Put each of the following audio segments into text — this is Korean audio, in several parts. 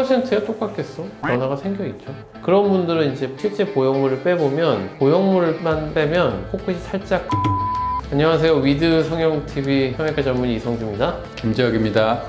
100%야 똑같겠어? 변화가 생겨있죠. 그런 분들은 이제 실제 보형물을 빼보면, 보형물만 빼면 코끝이 살짝. 안녕하세요, 위드 성형TV 성형외과 전문의 이성주입니다. 김재혁입니다.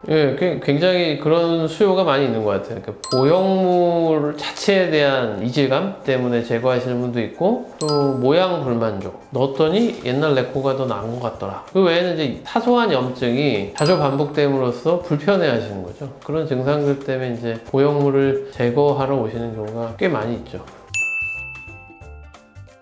예, 굉장히 그런 수요가 많이 있는 것 같아요. 그러니까 보형물 자체에 대한 이질감 때문에 제거하시는 분도 있고, 또 모양 불만족. 넣었더니 옛날 내 코가 더 나은 것 같더라. 그 외에는 이제 사소한 염증이 자주 반복됨으로써 불편해 하시는 거죠. 그런 증상들 때문에 이제 보형물을 제거하러 오시는 경우가 꽤 많이 있죠.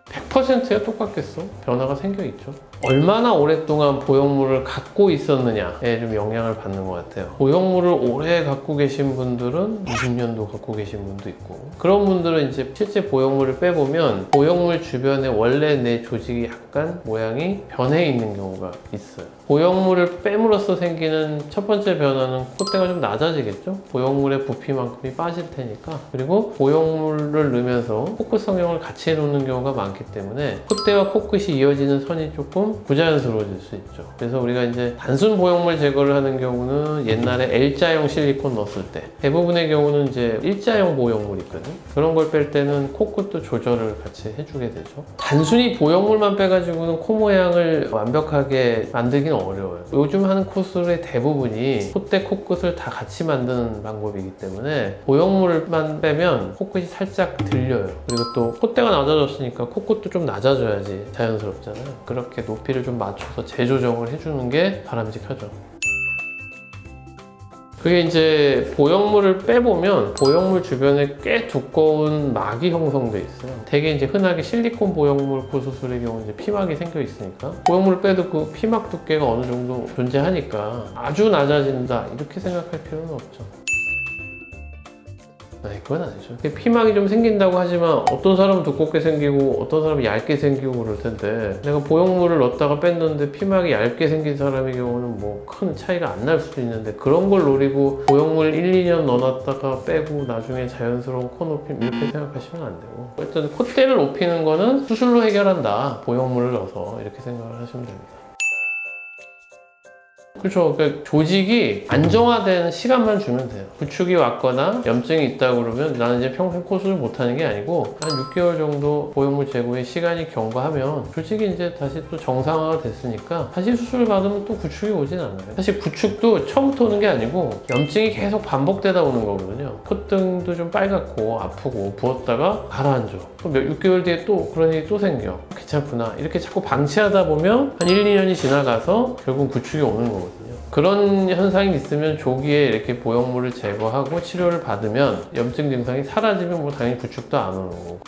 100%야 똑같겠어? 변화가 생겨있죠. 얼마나 오랫동안 보형물을 갖고 있었느냐에 좀 영향을 받는 것 같아요. 보형물을 오래 갖고 계신 분들은 20년도 갖고 계신 분도 있고, 그런 분들은 이제 실제 보형물을 빼보면 보형물 주변에 원래 내 조직이 약간 모양이 변해 있는 경우가 있어요. 보형물을 빼므로써 생기는 첫 번째 변화는 콧대가 좀 낮아지겠죠? 보형물의 부피만큼이 빠질 테니까. 그리고 보형물을 넣으면서 코끝 성형을 같이 해놓는 경우가 많기 때문에 콧대와 코끝이 이어지는 선이 조금 부자연스러워질 수 있죠. 그래서 우리가 이제 단순 보형물 제거를 하는 경우는 옛날에 L자형 실리콘 넣었을 때, 대부분의 경우는 이제 일자형 보형물이 있거든요. 그런 걸 뺄 때는 코끝도 조절을 같이 해주게 되죠. 단순히 보형물만 빼가지고는 코 모양을 완벽하게 만들기는 어려워요. 요즘 하는 코술의 대부분이 콧대, 코끝을 다 같이 만드는 방법이기 때문에 보형물만 빼면 코끝이 살짝 들려요. 그리고 또 콧대가 낮아졌으니까 코끝도 좀 낮아져야지 자연스럽잖아요. 그렇게 높이를 좀 맞춰서 재조정을 해주는 게 바람직하죠. 그게 이제 보형물을 빼보면 보형물 주변에 꽤 두꺼운 막이 형성돼 있어요. 되게 이제 흔하게 실리콘 보형물 코 수술의 경우 이제 피막이 생겨 있으니까, 보형물을 빼도 그 피막 두께가 어느 정도 존재하니까 아주 낮아진다 이렇게 생각할 필요는 없죠. 아니, 그건 아니죠. 피막이 좀 생긴다고 하지만 어떤 사람은 두껍게 생기고 어떤 사람은 얇게 생기고 그럴 텐데, 내가 보형물을 넣었다가 뺐는데 피막이 얇게 생긴 사람의 경우는 뭐 큰 차이가 안 날 수도 있는데, 그런 걸 노리고 보형물 1, 2년 넣어놨다가 빼고 나중에 자연스러운 코 높임 이렇게 생각하시면 안 되고, 일단 콧대를 높이는 거는 수술로 해결한다, 보형물을 넣어서 이렇게 생각을 하시면 됩니다. 그렇죠. 그러니까 조직이 안정화되는 시간만 주면 돼요. 구축이 왔거나 염증이 있다고 그러면 나는 이제 평생 코수술 못하는 게 아니고 한 6개월 정도 보형물 제거에 시간이 경과하면 조직이 이제 다시 또 정상화가 됐으니까 다시 수술 받으면 또 구축이 오진 않아요. 사실 구축도 처음부터 오는 게 아니고 염증이 계속 반복되다 오는 거거든요. 콧등도 좀 빨갛고 아프고 부었다가 가라앉아. 그럼 6개월 뒤에 또 그런 일이 또 생겨. 괜찮구나. 이렇게 자꾸 방치하다 보면 한 1, 2년이 지나가서 결국은 구축이 오는 거거든요. 그런 현상이 있으면 조기에 이렇게 보형물을 제거하고 치료를 받으면 염증 증상이 사라지면 뭐 당연히 구축도 안 오는 거고.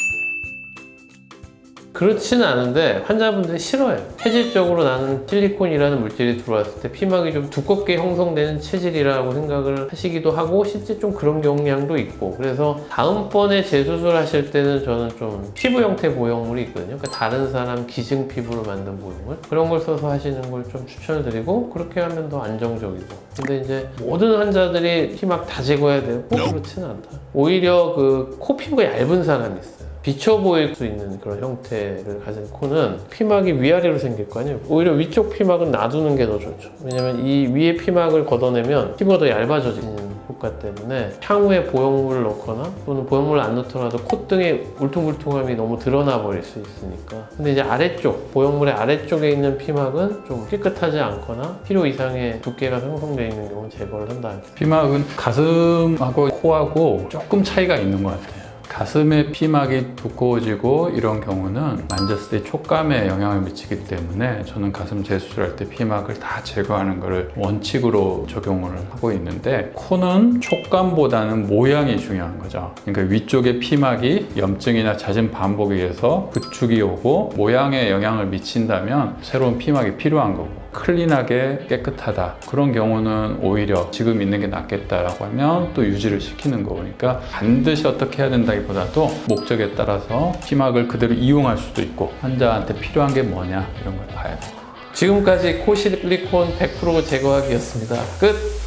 그렇지는 않은데 환자분들이 싫어해요. 체질적으로 나는 실리콘이라는 물질이 들어왔을 때 피막이 좀 두껍게 형성되는 체질이라고 생각을 하시기도 하고, 실제 좀 그런 경향도 있고, 그래서 다음번에 재수술 하실 때는 저는 좀 피부 형태 보형물이 있거든요. 그러니까 다른 사람 기증 피부로 만든 보형물, 그런 걸 써서 하시는 걸 좀 추천을 드리고, 그렇게 하면 더 안정적이고. 근데 이제 모든 환자들이 피막 다 제거해야 되고 그렇지는 않다. 오히려 그 코 피부가 얇은 사람이 있어요. 비쳐 보일 수 있는 그런 형태를 가진 코는 피막이 위아래로 생길 거 아니에요. 오히려 위쪽 피막은 놔두는 게 더 좋죠. 왜냐면 이 위에 피막을 걷어내면 피부가 더 얇아져지는 효과 때문에 향후에 보형물을 넣거나 또는 보형물을 안 넣더라도 콧등의 울퉁불퉁함이 너무 드러나 버릴 수 있으니까. 근데 이제 아래쪽, 보형물의 아래쪽에 있는 피막은 좀 깨끗하지 않거나 필요 이상의 두께가 형성되어 있는 경우는 제거를 한다. 피막은 가슴하고 코하고 조금 차이가 있는 것 같아요. 가슴의 피막이 두꺼워지고 이런 경우는 만졌을 때 촉감에 영향을 미치기 때문에 저는 가슴 재수술할 때 피막을 다 제거하는 것을 원칙으로 적용을 하고 있는데, 코는 촉감보다는 모양이 중요한 거죠. 그러니까 위쪽의 피막이 염증이나 잦은 반복에 의해서 구축이 오고 모양에 영향을 미친다면 새로운 피막이 필요한 거고, 클린하게 깨끗하다 그런 경우는 오히려 지금 있는 게 낫겠다라고 하면 또 유지를 시키는 거니까, 반드시 어떻게 해야 된다기보다도 목적에 따라서 피막을 그대로 이용할 수도 있고 환자한테 필요한 게 뭐냐 이런 걸 봐야 돼요. 지금까지 코 실리콘 100% 제거하기였습니다. 끝!